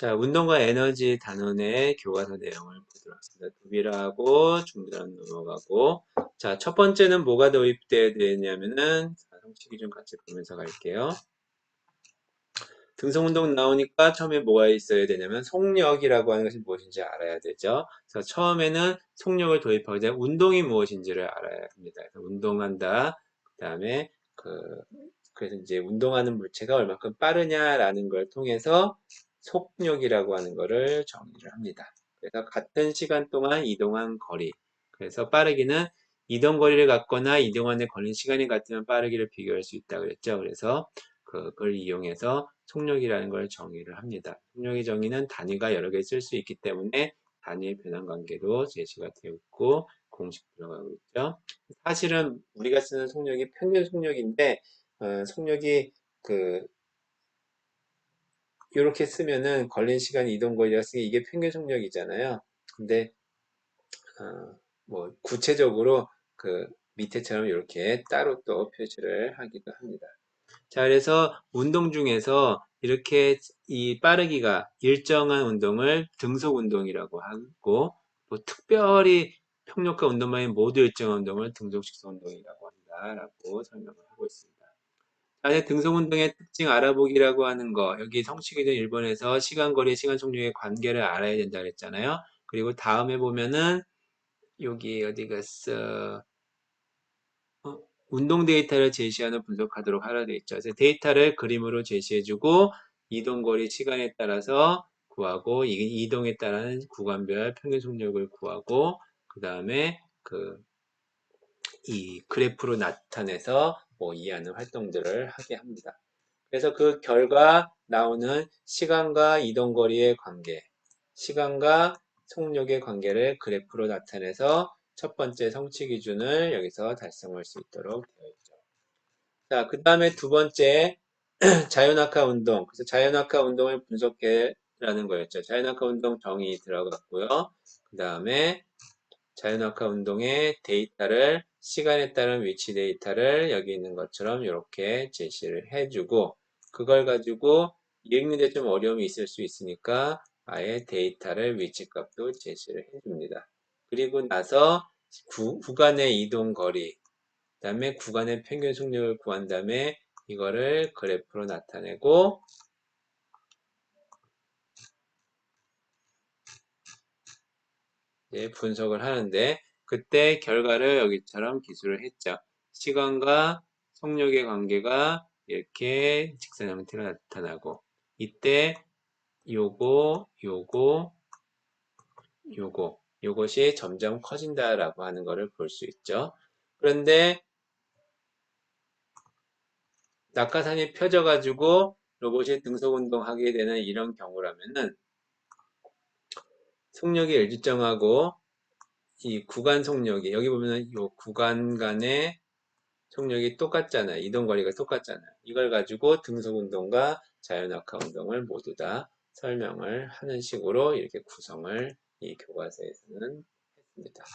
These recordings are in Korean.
자, 운동과 에너지 단원의 교과서 내용을 보도록 하겠습니다. 도비라하고 중단은 넘어가고. 자, 첫 번째는 뭐가 도입되어야 되냐면은, 성식이 좀 같이 보면서 갈게요. 등성운동 나오니까 처음에 뭐가 있어야 되냐면, 속력이라고 하는 것이 무엇인지 알아야 되죠. 그래서 처음에는 속력을 도입하기 전에 운동이 무엇인지를 알아야 합니다. 그래서 운동한다. 그 다음에 그래서 이제 운동하는 물체가 얼마큼 빠르냐라는 걸 통해서 속력이라고 하는 거를 정의를 합니다. 그래서 같은 시간 동안 이동한 거리. 그래서 빠르기는 이동 거리를 갖거나 이동하는 걸린 시간이 같으면 빠르기를 비교할 수 있다고 그랬죠. 그래서 그걸 이용해서 속력이라는 걸 정의를 합니다. 속력의 정의는 단위가 여러 개 쓸 수 있기 때문에 단위의 변환 관계도 제시가 되어 있고 공식 들어가고 있죠. 사실은 우리가 쓰는 속력이 평균 속력인데 속력이 그 이렇게 쓰면은 걸린 시간 이동 거리가 쓰기 이게 평균 속력이잖아요. 근데 뭐 구체적으로 그 밑에처럼 이렇게 따로 또 표시를 하기도 합니다. 자, 그래서 운동 중에서 이렇게 이 빠르기가 일정한 운동을 등속 운동이라고 하고 또 특별히 평력과 운동만이 모두 일정한 운동을 등속식소 운동이라고 한다라고 설명을 하고 있습니다. 안에 등속운동의 특징 알아보기라고 하는 거, 여기 성취기준 1번에서 시간, 거리, 시간 속력의 관계를 알아야 된다 그랬잖아요. 그리고 다음에 보면은 여기 어디 갔어? 운동 데이터를 제시하는 분석하도록 하라 돼 있죠. 그래서 데이터를 그림으로 제시해주고 이동거리 시간에 따라서 구하고 이동에 따른 구간별 평균 속력을 구하고 그 다음에 이 그래프로 나타내서 뭐 이해하는 활동들을 하게 합니다. 그래서 그 결과 나오는 시간과 이동거리의 관계, 시간과 속력의 관계를 그래프로 나타내서 첫 번째 성취 기준을 여기서 달성할 수 있도록 되어 있죠. 자, 그 다음에 두 번째 자연학화 운동. 그래서 자연학화 운동을 분석해라는 거였죠. 자연학화 운동 정의 들어갔고요. 그 다음에 자연학화 운동의 데이터를 시간에 따른 위치 데이터를 여기 있는 것처럼 이렇게 제시를 해주고 그걸 가지고 읽는데 좀 어려움이 있을 수 있으니까 아예 데이터를 위치값도 제시를 해줍니다. 그리고 나서 구간의 이동 거리, 그 다음에 구간의 평균 속력을 구한 다음에 이거를 그래프로 나타내고 분석을 하는데 그때 결과를 여기처럼 기술을 했죠. 시간과 속력의 관계가 이렇게 직선 형태로 나타나고 이때 요것이 점점 커진다라고 하는 것을 볼 수 있죠. 그런데 낙하산이 펴져가지고 로봇이 등속 운동하게 되는 이런 경우라면은 속력이 일정하고 이 구간 속력이 여기 보면은 이 구간 간의 속력이 똑같잖아요. 이동 거리가 똑같잖아요. 이걸 가지고 등속 운동과 자연학화 운동을 모두 다 설명을 하는 식으로 이렇게 구성을 이 교과서에서는 했습니다.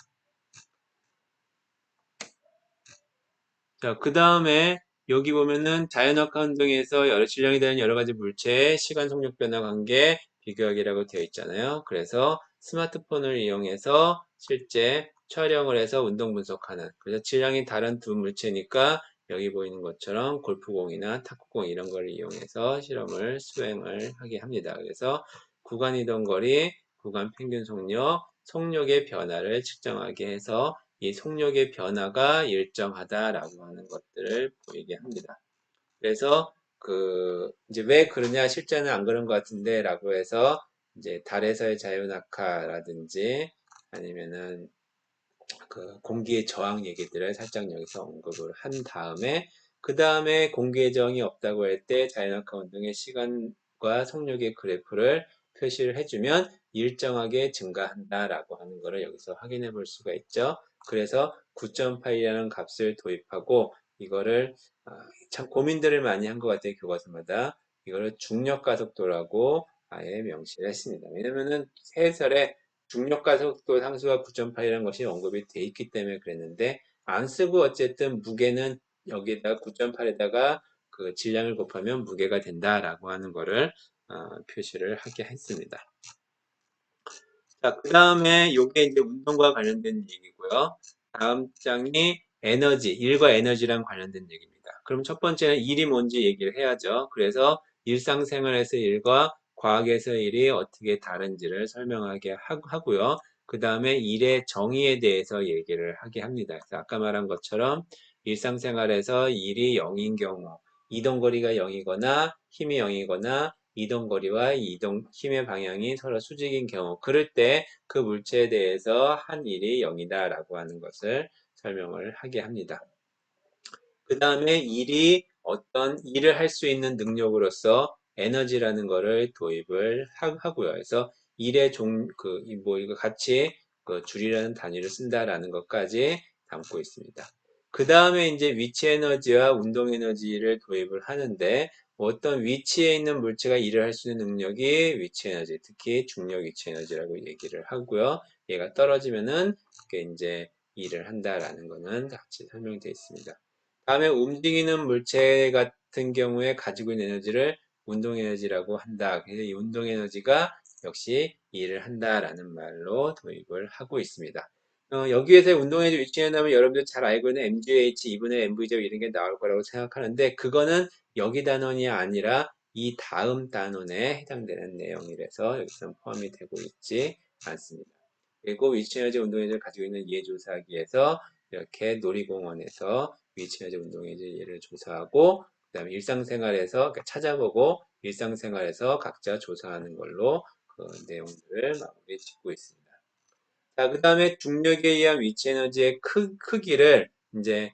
자, 그 다음에 여기 보면은 자연학화 운동에서 질량이 되는 여러 가지 물체의 시간 속력 변화 관계 비교하기라고 되어 있잖아요. 그래서 스마트폰을 이용해서 실제 촬영을 해서 운동 분석하는 그래서 질량이 다른 두 물체니까 여기 보이는 것처럼 골프공이나 탁구공 이런 걸 이용해서 실험을 수행을 하게 합니다. 그래서 구간 이동 거리, 구간 평균 속력, 속력의 변화를 측정하게 해서 이 속력의 변화가 일정하다라고 하는 것들을 보이게 합니다. 그래서 이제 왜 그러냐 실제는 안 그런 것 같은데 라고 해서 이제 달에서의 자유낙하라든지 아니면은 공기의 저항 얘기들을 살짝 여기서 언급을 한 다음에 그 다음에 공기의 저항이 없다고 할 때 자연낙하 운동의 시간과 속력의 그래프를 표시를 해주면 일정하게 증가한다라고 하는 것을 여기서 확인해 볼 수가 있죠. 그래서 9.8이라는 값을 도입하고 이거를 참 고민들을 많이 한 것 같아요. 교과서마다. 이거를 중력가속도라고 아예 명시를 했습니다. 왜냐면은 해설에 중력가속도 상수가 9.8이라는 것이 언급이 돼 있기 때문에 그랬는데 안 쓰고 어쨌든 무게는 여기에다가 9.8에다가 그 질량을 곱하면 무게가 된다라고 하는 거를 표시를 하게 했습니다. 자, 그 다음에 요게 이제 운동과 관련된 얘기고요. 다음 장이 에너지, 일과 에너지랑 관련된 얘기입니다. 그럼 첫 번째는 일이 뭔지 얘기를 해야죠. 그래서 일상생활에서 일과 과학에서 일이 어떻게 다른지를 설명하게 하고요. 그 다음에 일의 정의에 대해서 얘기를 하게 합니다. 그래서 아까 말한 것처럼 일상생활에서 일이 0인 경우, 이동거리가 0이거나 힘이 0이거나 이동거리와 힘의 방향이 서로 수직인 경우, 그럴 때 그 물체에 대해서 한 일이 0이다 라고 하는 것을 설명을 하게 합니다. 그 다음에 일이 어떤 일을 할 수 있는 능력으로서 에너지라는 것을 도입을 하고요. 그래서 일의 이거 같이 그 줄이라는 단위를 쓴다라는 것까지 담고 있습니다. 그 다음에 이제 위치 에너지와 운동 에너지를 도입을 하는데 어떤 위치에 있는 물체가 일을 할 수 있는 능력이 위치 에너지, 특히 중력 위치 에너지라고 얘기를 하고요. 얘가 떨어지면은 그게 이제 일을 한다라는 거는 같이 설명되어 있습니다. 다음에 움직이는 물체 같은 경우에 가지고 있는 에너지를 운동 에너지라고 한다. 그래서 이 운동 에너지가 역시 일을 한다라는 말로 도입을 하고 있습니다. 여기에서 운동 에너지 위치에나면 여러분들 잘 알고 있는 MGH, 2분의 MV제곱 이런 게 나올 거라고 생각하는데 그거는 여기 단원이 아니라 이 다음 단원에 해당되는 내용이라서 여기서 포함이 되고 있지 않습니다. 그리고 위치 에너지, 운동 에너지를 가지고 있는 예조사기에서 이렇게 놀이공원에서 위치 에너지, 운동 에너지 예를 조사하고 그 다음에 일상생활에서 찾아보고 일상생활에서 각자 조사하는 걸로 그 내용들을 마무리 짓고 있습니다. 자, 그 다음에 중력에 의한 위치 에너지의 크기를 이제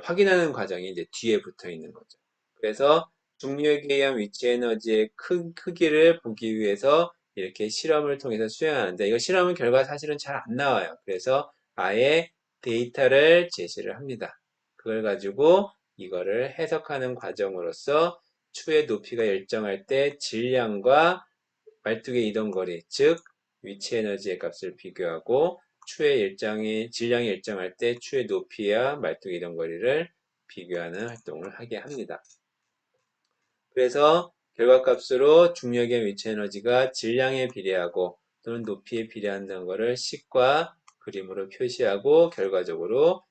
확인하는 과정이 이제 뒤에 붙어 있는 거죠. 그래서 중력에 의한 위치 에너지의 크기를 보기 위해서 이렇게 실험을 통해서 수행하는데 이거 실험은 결과 사실은 잘 안 나와요. 그래서 아예 데이터를 제시를 합니다. 그걸 가지고 이거를 해석하는 과정으로서 추의 높이가 일정할 때 질량과 말뚝의 이동거리, 즉 위치 에너지의 값을 비교하고 질량이 일정할 때 추의 높이와 말뚝의 이동거리를 비교하는 활동을 하게 합니다. 그래서 결과값으로 중력의 위치 에너지가 질량에 비례하고 또는 높이에 비례한다는 것을 식과 그림으로 표시하고 결과적으로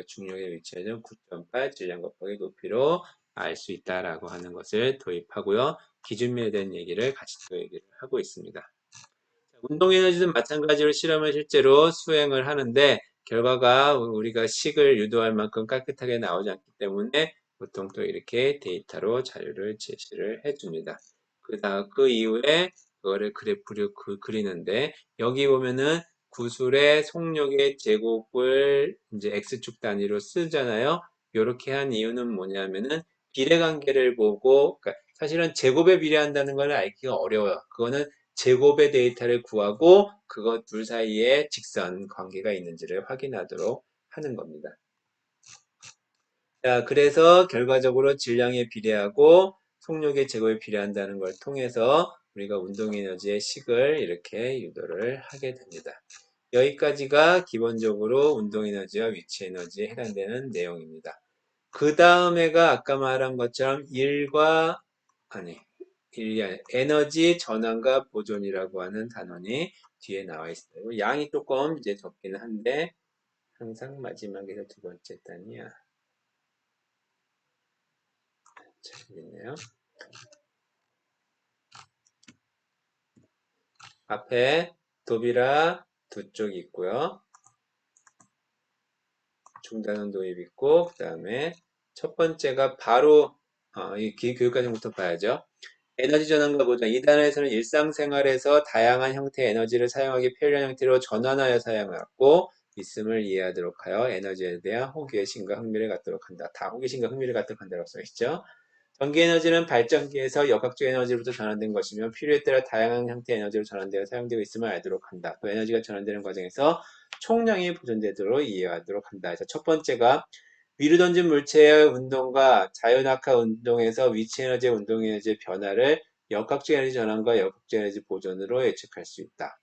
중력의 위치 에너지는 9.8 질량 곱하기 높이로 알 수 있다라고 하는 것을 도입하고요. 기준면에 대한 얘기를 같이 또 얘기를 하고 있습니다. 운동 에너지는 마찬가지로 실험을 실제로 수행을 하는데 결과가 우리가 식을 유도할 만큼 깨끗하게 나오지 않기 때문에 보통 또 이렇게 데이터로 자료를 제시를 해줍니다. 그 이후에 그거를 그래프로 그리는데 여기 보면은 구술의 속력의 제곱을 이제 x축 단위로 쓰잖아요. 이렇게 한 이유는 뭐냐면은 비례관계를 보고 그러니까 사실은 제곱에 비례한다는 걸 알기가 어려워요. 그거는 제곱의 데이터를 구하고 그것 둘 사이에 직선 관계가 있는지를 확인하도록 하는 겁니다. 자, 그래서 결과적으로 질량에 비례하고 속력의 제곱에 비례한다는 걸 통해서 우리가 운동에너지의 식을 이렇게 유도를 하게 됩니다. 여기까지가 기본적으로 운동에너지와 위치에너지에 해당되는 내용입니다. 그 다음에가 아까 말한 것처럼 에너지 전환과 보존이라고 하는 단원이 뒤에 나와 있어요. 양이 조금 이제 적기는 한데 항상 마지막에서 두 번째 단이야. 잘있네요. 앞에 도비라 두 쪽 있고요. 중단원 도입 있고 그 다음에 첫 번째가 바로 이 교육과정부터 봐야죠. 에너지 전환과 보존. 이 단어에서는 일상생활에서 다양한 형태의 에너지를 사용하기 편리한 형태로 전환하여 사용하고 있음을 이해하도록 하여 에너지에 대한 호기심과 흥미를 갖도록 한다. 다 호기심과 흥미를 갖도록 한다고 써있죠. 전기에너지는 발전기에서 역학적 에너지로부터 전환된 것이며 필요에 따라 다양한 형태의 에너지로 전환되어 사용되고 있음을 알도록 한다. 또 에너지가 전환되는 과정에서 총량이 보존되도록 이해하도록 한다. 그래서 첫 번째가 위로 던진 물체의 운동과 자연학화 운동에서 위치 에너지의 운동 에너지의 변화를 역학적 에너지 전환과 역학적 에너지 보존으로 예측할 수 있다.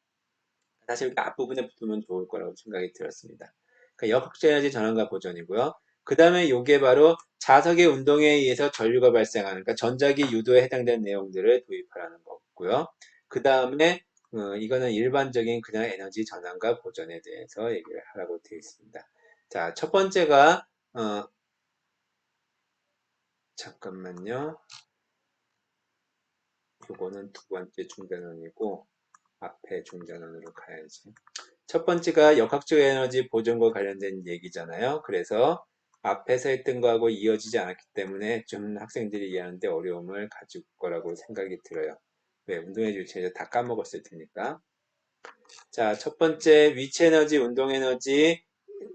사실 앞부분에 붙으면 좋을 거라고 생각이 들었습니다. 그러니까 역학적 에너지 전환과 보존이고요. 그 다음에 요게 바로 자석의 운동에 의해서 전류가 발생하는, 그러니까 전자기 유도에 해당되는 내용들을 도입하라는 거고요. 그 다음에 이거는 일반적인 그냥 에너지 전환과 보존에 대해서 얘기를 하라고 되어 있습니다. 자, 첫 번째가 잠깐만요. 요거는 두 번째 중전원이고 앞에 중전원으로 가야지. 첫 번째가 역학적 에너지 보존과 관련된 얘기잖아요. 그래서 앞에서 했던 거하고 이어지지 않았기 때문에 좀 학생들이 이해하는데 어려움을 가질 거라고 생각이 들어요. 왜? 운동의 주체에서 다 까먹었을 테니까. 자, 첫 번째 위치 에너지, 운동 에너지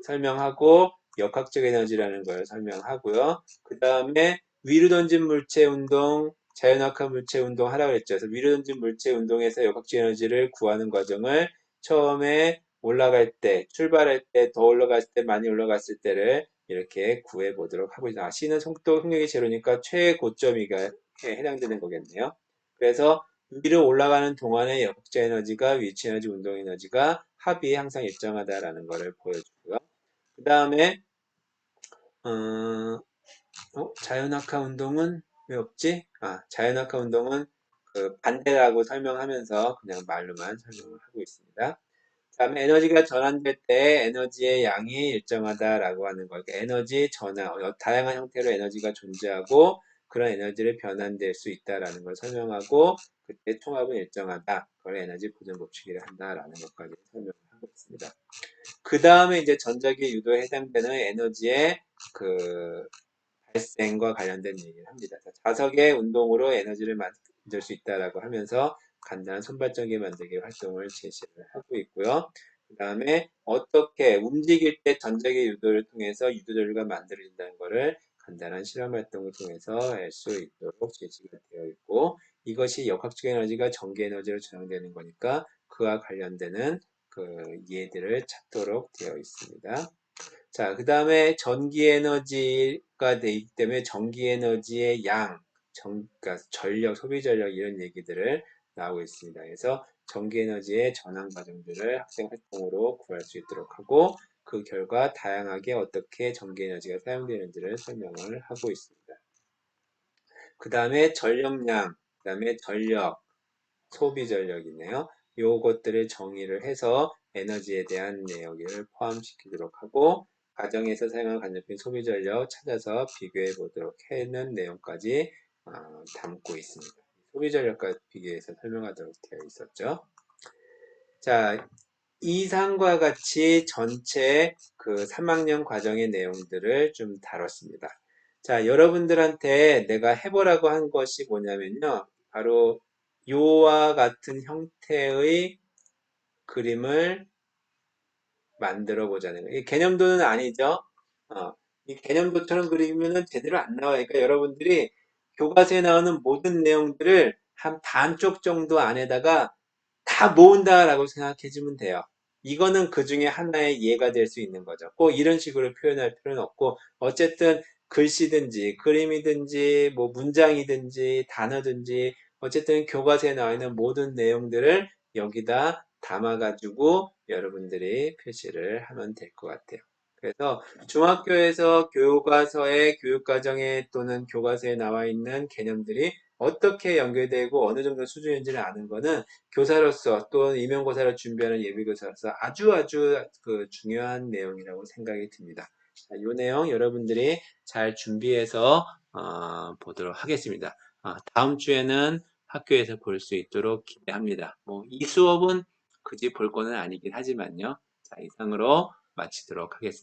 설명하고 역학적 에너지라는 걸 설명하고요. 그 다음에 위로 던진 물체 운동, 자연학화 물체 운동 하라고 했죠. 그래서 위로 던진 물체 운동에서 역학적 에너지를 구하는 과정을 처음에 올라갈 때, 출발할 때, 더 올라갔을 때, 많이 올라갔을 때를 이렇게 구해 보도록 하고 있습니다. C는 속도 흥력이 제로니까 최고점이가 해당되는 거겠네요. 그래서 위로 올라가는 동안의 역학적 에너지가 위치 에너지, 운동 에너지가 합이 항상 일정하다라는 것을 보여주고요. 그 다음에 자연학화 운동은 왜 없지? 자연학화 운동은 그 반대라고 설명하면서 그냥 말로만 설명을 하고 있습니다. 다음에 에너지가 전환될 때 에너지의 양이 일정하다라고 하는 거. 그러니까 에너지 전환, 다양한 형태로 에너지가 존재하고 그런 에너지를 변환될 수 있다라는 걸 설명하고 그때 총합은 일정하다. 그걸 에너지 보존 법칙이라 한다라는 것까지 설명을 하고 있습니다. 그 다음에 이제 전자기 유도에 해당되는 에너지의 그 발생과 관련된 얘기를 합니다. 자석의 운동으로 에너지를 만들 수 있다라고 하면서 간단한 손발전기 만들기 활동을 제시를 하고 있고요. 그 다음에 어떻게 움직일 때 전자기 유도를 통해서 유도 전류가 만들어진다는 것을 간단한 실험 활동을 통해서 알 수 있도록 제시가 되어 있고 이것이 역학적 에너지가 전기 에너지로 전환되는 거니까 그와 관련되는 그 예들을 찾도록 되어 있습니다. 자, 그 다음에 전기 에너지가 되기 때문에 전기 에너지의 양, 그러니까 전력, 소비 전력 이런 얘기들을 나오고 있습니다. 그래서 전기 에너지의 전환 과정들을 학생 활동으로 구할 수 있도록 하고 그 결과 다양하게 어떻게 전기 에너지가 사용되는지를 설명을 하고 있습니다. 그 다음에 전력량, 그 다음에 전력, 소비 전력이네요. 요것들을 정의를 해서 에너지에 대한 내용을 포함시키도록 하고 가정에서 사용하는 간접적인 소비 전력 찾아서 비교해 보도록 하는 내용까지 담고 있습니다. 소비 전력과 비교해서 설명하도록 되어 있었죠. 자, 이상과 같이 전체 그 3학년 과정의 내용들을 좀 다뤘습니다. 자, 여러분들한테 내가 해보라고 한 것이 뭐냐면요. 바로 요와 같은 형태의 그림을 만들어 보자는 거예요. 이 개념도는 아니죠. 이 개념도처럼 그리면은 제대로 안 나와요. 그러니까 여러분들이 교과서에 나오는 모든 내용들을 한 반쪽 정도 안에다가 다 모은다라고 생각해 주면 돼요. 이거는 그 중에 하나의 예가 될 수 있는 거죠. 꼭 이런 식으로 표현할 필요는 없고 어쨌든 글씨든지 그림이든지 뭐 문장이든지 단어든지 어쨌든 교과서에 나와 있는 모든 내용들을 여기다 담아가지고 여러분들이 표시를 하면 될 것 같아요. 그래서 중학교에서 교과서에 교육과정에 또는 교과서에 나와 있는 개념들이 어떻게 연결되고 어느 정도 수준인지를 아는 거는 교사로서 또 임용고사를 준비하는 예비교사로서 아주 그 중요한 내용이라고 생각이 듭니다. 자, 이 내용 여러분들이 잘 준비해서 보도록 하겠습니다. 다음 주에는 학교에서 볼 수 있도록 기대합니다. 뭐 이 수업은 굳이 볼 거는 아니긴 하지만요. 자, 이상으로 마치도록 하겠습니다.